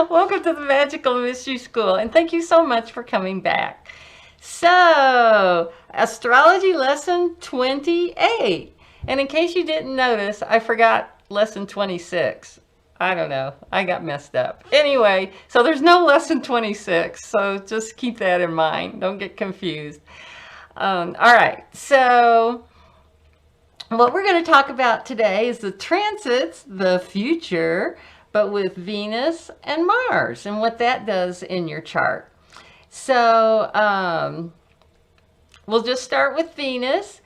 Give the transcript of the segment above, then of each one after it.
Welcome to the Magical Mystery School, and thank you so much for coming back. So, astrology lesson 28. And in case you didn't notice, I forgot lesson 26. I don't know. I got messed up. Anyway, so there's no lesson 26, so just keep that in mind. Don't get confused. All right, so what we're going to talk about today is the transits, the future, but with Venus and Mars and what that does in your chart. So we'll just start with Venus.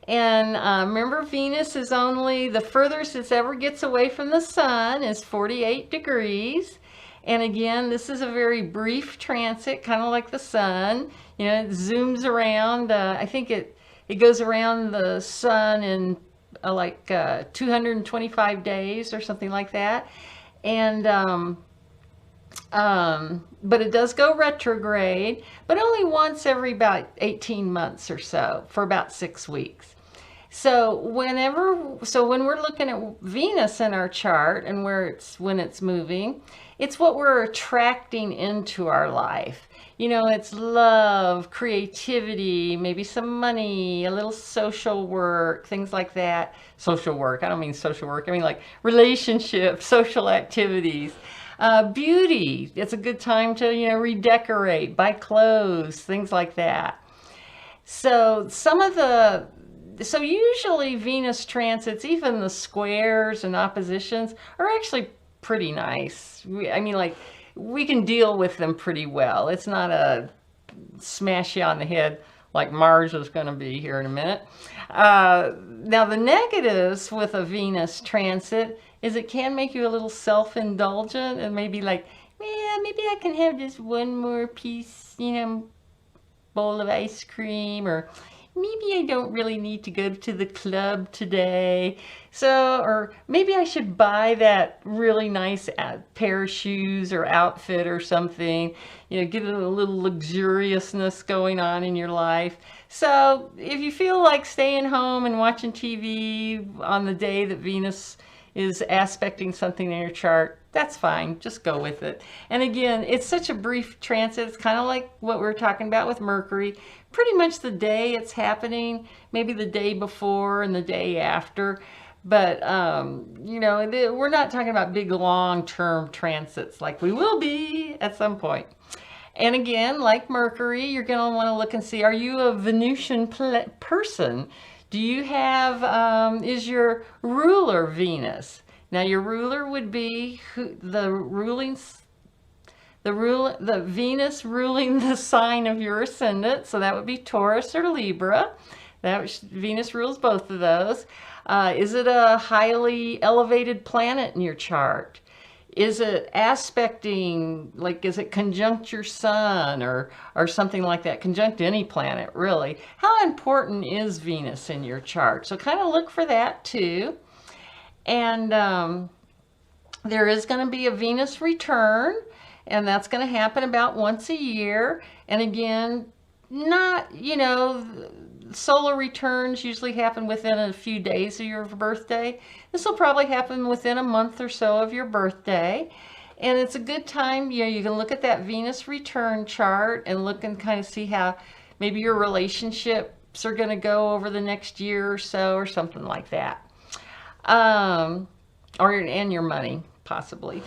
And remember, Venus is only the furthest it ever gets away from the sun is 48 degrees. And again, this is a very brief transit, kind of like the sun. You know, it zooms around. I think it goes around the sun in like 225 days or something like that. And but it does go retrograde, but only once every about 18 months or so for about 6 weeks. So when we're looking at Venus in our chart and when it's moving, it's what we're attracting into our life. You know, it's love, creativity, maybe some money, a little social work, things like that. Social work, I don't mean social work, I mean like relationships, social activities. Beauty, it's a good time to, you know, redecorate, buy clothes, things like that. So usually Venus transits, even the squares and oppositions, are actually pretty nice. I mean, like, we can deal with them pretty well. It's not a smash you on the head like Mars is going to be here in a minute. Now, the negatives with a Venus transit is it can make you a little self-indulgent and maybe like, yeah, maybe I can have just one more piece, you know, bowl of ice cream, or maybe I don't really need to go to the club today. So, or maybe I should buy that really nice pair of shoes or outfit or something, you know, get a little luxuriousness going on in your life. So if you feel like staying home and watching TV on the day that Venus is aspecting something in your chart, that's fine. Just go with it. And again, it's such a brief transit. It's kind of like what we were talking about with Mercury. Pretty much the day it's happening, maybe the day before and the day after. But, you know, we're not talking about big long-term transits like we will be at some point. And again, like Mercury, you're going to want to look and see, are you a Venusian person? Do you have, is your ruler Venus? Now, your ruler would be the Venus ruling the sign of your ascendant. So that would be Taurus or Libra. Venus rules both of those. Is it a highly elevated planet in your chart? Is it aspecting, like, is it conjunct your sun or something like that? Conjunct any planet, really. How important is Venus in your chart? So kind of look for that too. And there is going to be a Venus return, and that's going to happen about once a year. And again, not, you know, solar returns usually happen within a few days of your birthday. This will probably happen within a month or so of your birthday. And it's a good time, you know, you can look at that Venus return chart and look and kind of see how maybe your relationships are going to go over the next year or so or something like that. And your money, possibly.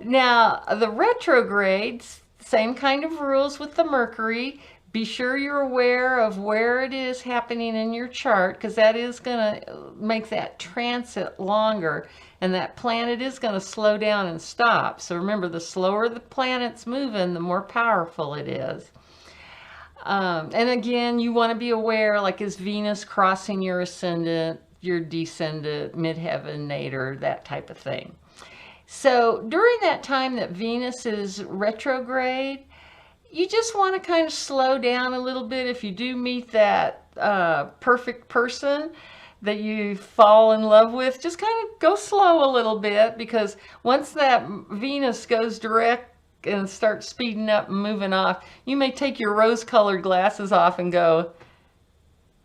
Now, the retrogrades, same kind of rules with the Mercury. Be sure you're aware of where it is happening in your chart, because that is going to make that transit longer, and that planet is going to slow down and stop. So remember, the slower the planet's moving, the more powerful it is. And again, you want to be aware, like, is Venus crossing your ascendant, your descendant, midheaven, nadir, that type of thing. So during that time that Venus is retrograde, you just want to kind of slow down a little bit. If you do meet that perfect person that you fall in love with, just kind of go slow a little bit, because once that Venus goes direct and starts speeding up and moving off, you may take your rose-colored glasses off and go,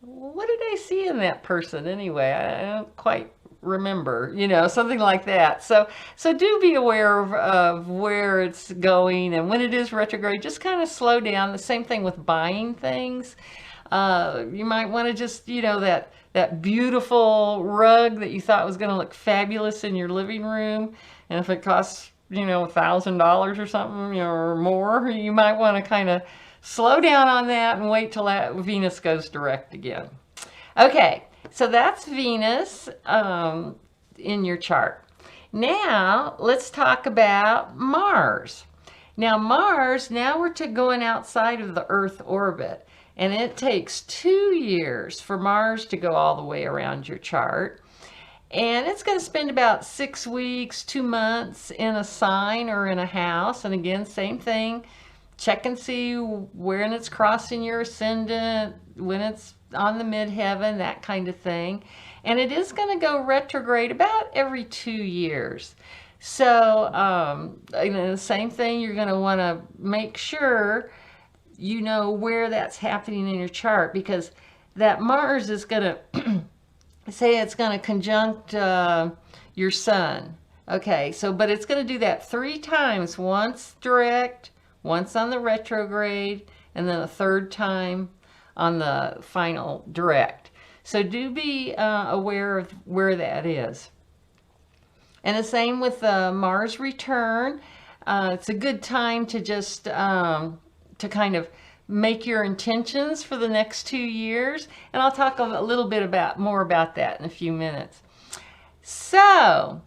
what did I see in that person anyway? I don't quite remember, you know, something like that. So do be aware of where it's going, and when it is retrograde, just kind of slow down. The same thing with buying things. You might want to just, you know, that beautiful rug that you thought was going to look fabulous in your living room, and if it costs, you know, $1,000 or something, you know, or more, you might want to kind of slow down on that and wait till that Venus goes direct again. Okay, so that's Venus in your chart. Now let's talk about Mars. Now Mars, now we're going outside of the Earth orbit, and it takes 2 years for Mars to go all the way around your chart. And it's going to spend about 6 weeks, 2 months in a sign or in a house. And again, same thing. Check and see when it's crossing your ascendant, when it's on the midheaven, that kind of thing. And it is going to go retrograde about every 2 years. So, you know, the same thing, you're going to want to make sure you know where that's happening in your chart, because that Mars is going to say it's going to conjunct your sun. Okay, so, but it's going to do that 3 times, once direct, once on the retrograde, and then a 3rd time on the final direct. So do be aware of where that is. And the same with Mars return. It's a good time to just to kind of make your intentions for the next 2 years. And I'll talk a little bit more about that in a few minutes. So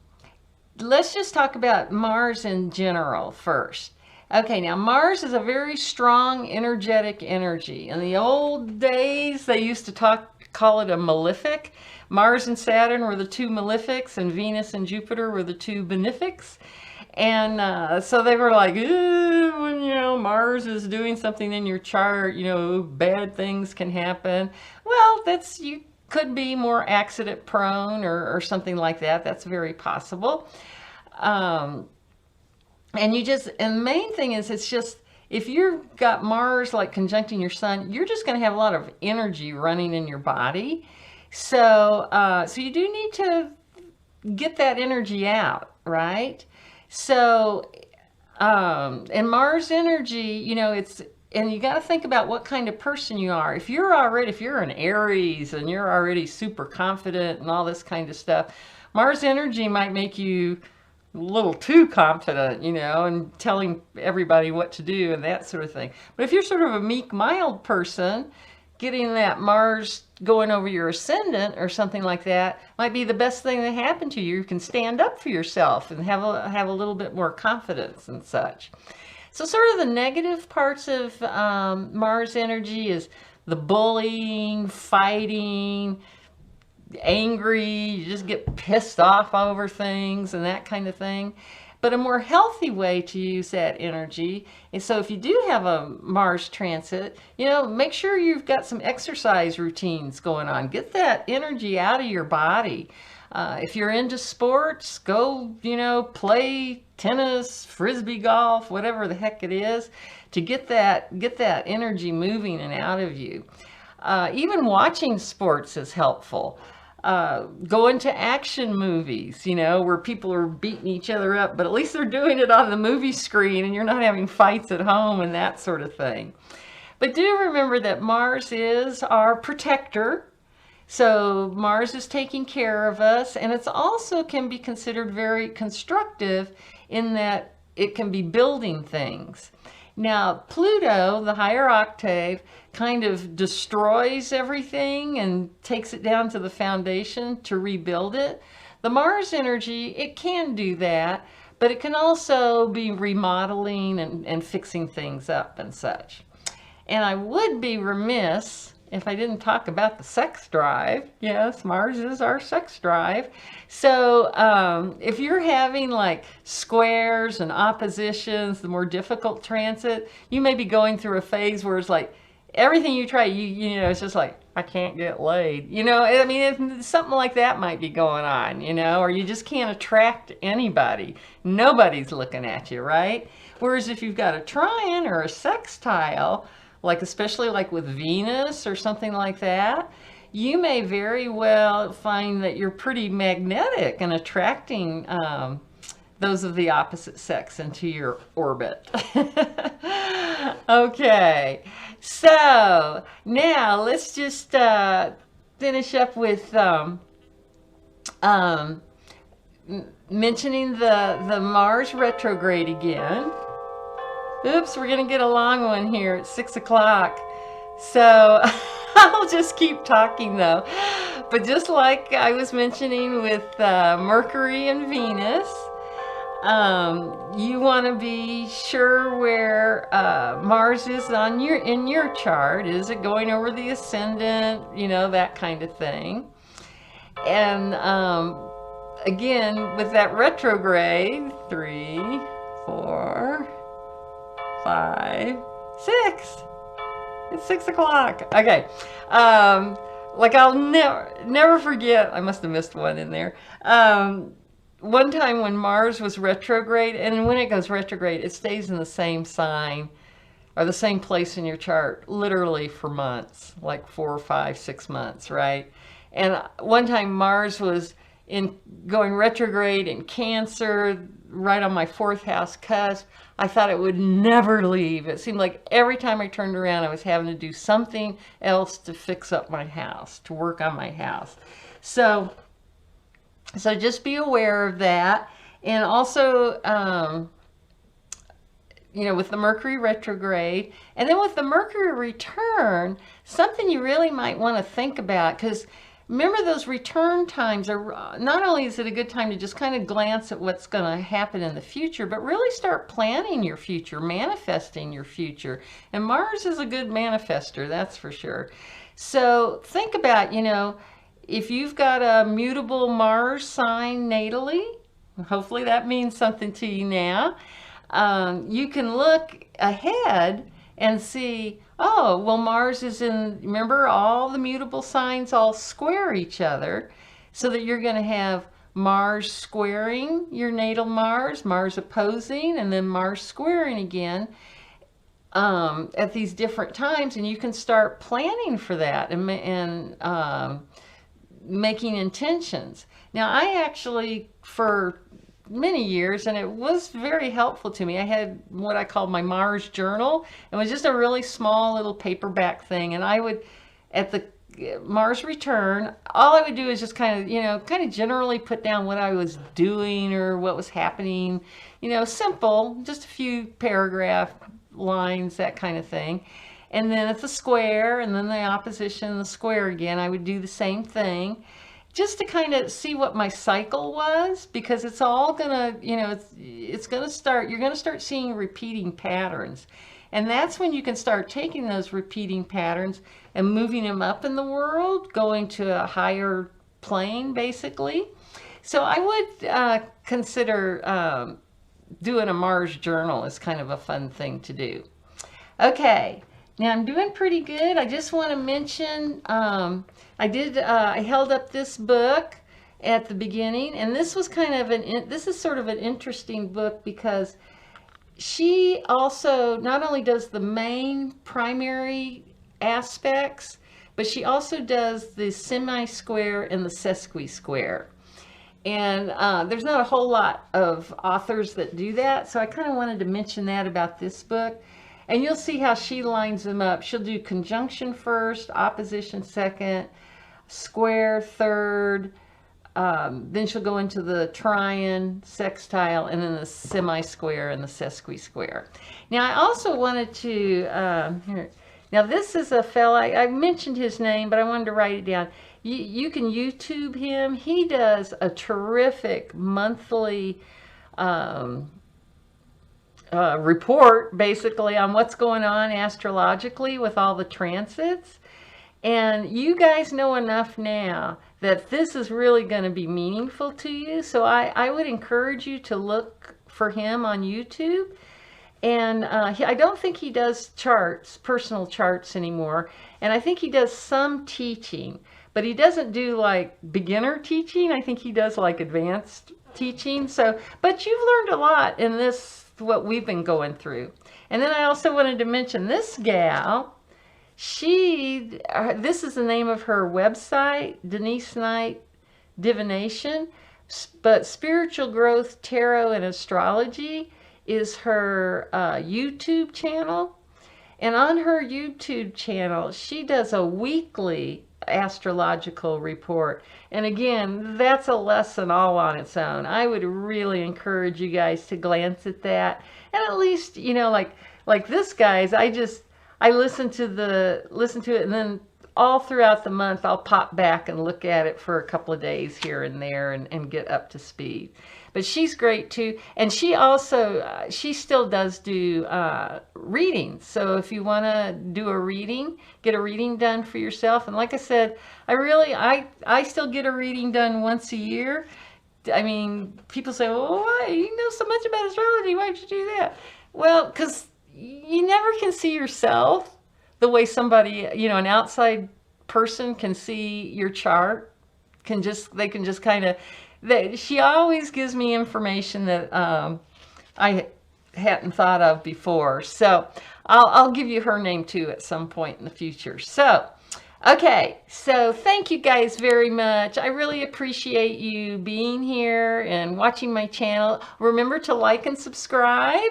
let's just talk about Mars in general first. Okay, now Mars is a very strong, energetic energy. In the old days, they used to call it a malefic. Mars and Saturn were the 2 malefics, and Venus and Jupiter were the 2 benefics. And so they were like, when, you know, Mars is doing something in your chart, you know, bad things can happen. Well, you could be more accident prone or something like that. That's very possible. And the main thing is, it's just, if you've got Mars like conjuncting your sun, you're just going to have a lot of energy running in your body. So, so you do need to get that energy out, right? So, and Mars energy, you know, and you got to think about what kind of person you are. If you're an Aries and you're already super confident and all this kind of stuff, Mars energy might make you a little too confident, you know, and telling everybody what to do and that sort of thing. But if you're sort of a meek, mild person, getting that Mars going over your ascendant or something like that might be the best thing that happened to you. You can stand up for yourself and have a little bit more confidence and such. So sort of the negative parts of Mars energy is the bullying, fighting, angry, you just get pissed off over things and that kind of thing. But a more healthy way to use that energy is, so if you do have a Mars transit, you know, make sure you've got some exercise routines going on. Get that energy out of your body. If you're into sports, go, you know, play tennis, frisbee golf, whatever the heck it is, to get that energy moving and out of you. Even watching sports is helpful. Go into action movies, you know, where people are beating each other up, but at least they're doing it on the movie screen and you're not having fights at home and that sort of thing. But do remember that Mars is our protector. So Mars is taking care of us, and it's also can be considered very constructive in that it can be building things. Now, Pluto, the higher octave, kind of destroys everything and takes it down to the foundation to rebuild it. The Mars energy, it can do that, but it can also be remodeling and fixing things up and such. And I would be remiss if I didn't talk about the sex drive. Yes, Mars is our sex drive. So if you're having like squares and oppositions, the more difficult transit, you may be going through a phase where it's like everything you try, you know, it's just like, I can't get laid. You know, I mean, something like that might be going on, you know, or you just can't attract anybody. Nobody's looking at you, right? Whereas if you've got a trine or a sextile, like especially like with Venus or something like that, you may very well find that you're pretty magnetic and attracting those of the opposite sex into your orbit. Okay, so now let's just finish up with mentioning the Mars retrograde again. Oops, we're gonna get a long one here at 6 o'clock. So I'll just keep talking though. But just like I was mentioning with Mercury and Venus, you want to be sure where Mars is on in your chart. Is it going over the ascendant? You know, that kind of thing. And again, with that retrograde, 3, 4, 5, 6. It's 6 o'clock. Okay. Like I'll never forget. I must have missed one in there. One time when Mars was retrograde, and when it goes retrograde, it stays in the same sign or the same place in your chart, literally for months, like 4, 5, 6 months, right? And one time Mars was going retrograde in Cancer, right on my 4th house cusp. I thought it would never leave. It seemed like every time I turned around, I was having to do something else to fix up my house, to work on my house. So just be aware of that. And also, you know, with the Mercury retrograde, and then with the Mercury return, something you really might want to think about, because remember those return times are, not only is it a good time to just kind of glance at what's going to happen in the future, but really start planning your future, manifesting your future. And Mars is a good manifester, that's for sure. So think about, you know, if you've got a mutable Mars sign natally, hopefully that means something to you now, you can look ahead and see, oh, well, Mars is in, remember, all the mutable signs all square each other, so that you're going to have Mars squaring your natal Mars, Mars opposing, and then Mars squaring again at these different times, and you can start planning for that and making intentions. Now, I actually, for many years, and it was very helpful to me, I had what I called my Mars journal. It was just a really small little paperback thing, and I would, at the Mars return, all I would do is just kind of, you know, kind of generally put down what I was doing or what was happening, you know, simple, just a few paragraph lines, that kind of thing. And then at the square, and then the opposition, the square again, I would do the same thing, just to kind of see what my cycle was, because it's all gonna, you know, it's gonna start, you're gonna start seeing repeating patterns. And that's when you can start taking those repeating patterns and moving them up in the world, going to a higher plane, basically. So I would consider doing a Mars journal as kind of a fun thing to do. Okay. Now I'm doing pretty good. I just want to mention, I held up this book at the beginning, and this was kind of this is sort of an interesting book, because she also not only does the main primary aspects, but she also does the semi-square and the sesqui-square. And there's not a whole lot of authors that do that, so I kind of wanted to mention that about this book. And you'll see how she lines them up. She'll do conjunction first, opposition second, square third, then she'll go into the trine, sextile, and then the semi-square and the sesqui-square. Now I also wanted to, now this is a fella, I mentioned his name, but I wanted to write it down. You can YouTube him. He does a terrific monthly report, basically, on what's going on astrologically with all the transits. And you guys know enough now that this is really going to be meaningful to you. So I would encourage you to look for him on YouTube. And I don't think he does charts, personal charts anymore. And I think he does some teaching, but he doesn't do like beginner teaching. I think he does like advanced teaching. So, but you've learned a lot in this, what we've been going through. And then I also wanted to mention this gal. This is the name of her website, Denise Knight Divination, but Spiritual Growth Tarot and Astrology is her YouTube channel. And on her YouTube channel, she does a weekly astrological report. And again, that's a lesson all on its own. I would really encourage you guys to glance at that. And at least, you know, like this, guys, I listen to it, and then all throughout the month I'll pop back and look at it for a couple of days here and there and get up to speed. But she's great too, and she also she still does do readings. So if you want to do a reading, get a reading done for yourself. And like I said, I still get a reading done once a year. I mean, people say, well, why? You know so much about astrology, why'd you do that? Well, because you never can see yourself the way somebody, you know, an outside person can see your chart. They can just kind of, she always gives me information that I hadn't thought of before. So I'll give you her name too at some point in the future. So, okay, so thank you guys very much. I really appreciate you being here and watching my channel. Remember to like and subscribe.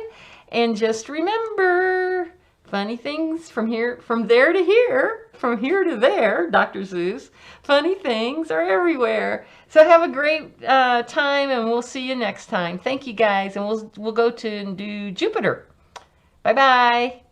And just remember, funny things from there to here, from here to there, Dr. Zeus, funny things are everywhere. So have a great time, and we'll see you next time. Thank you guys, and we'll go to and do Jupiter. Bye-bye.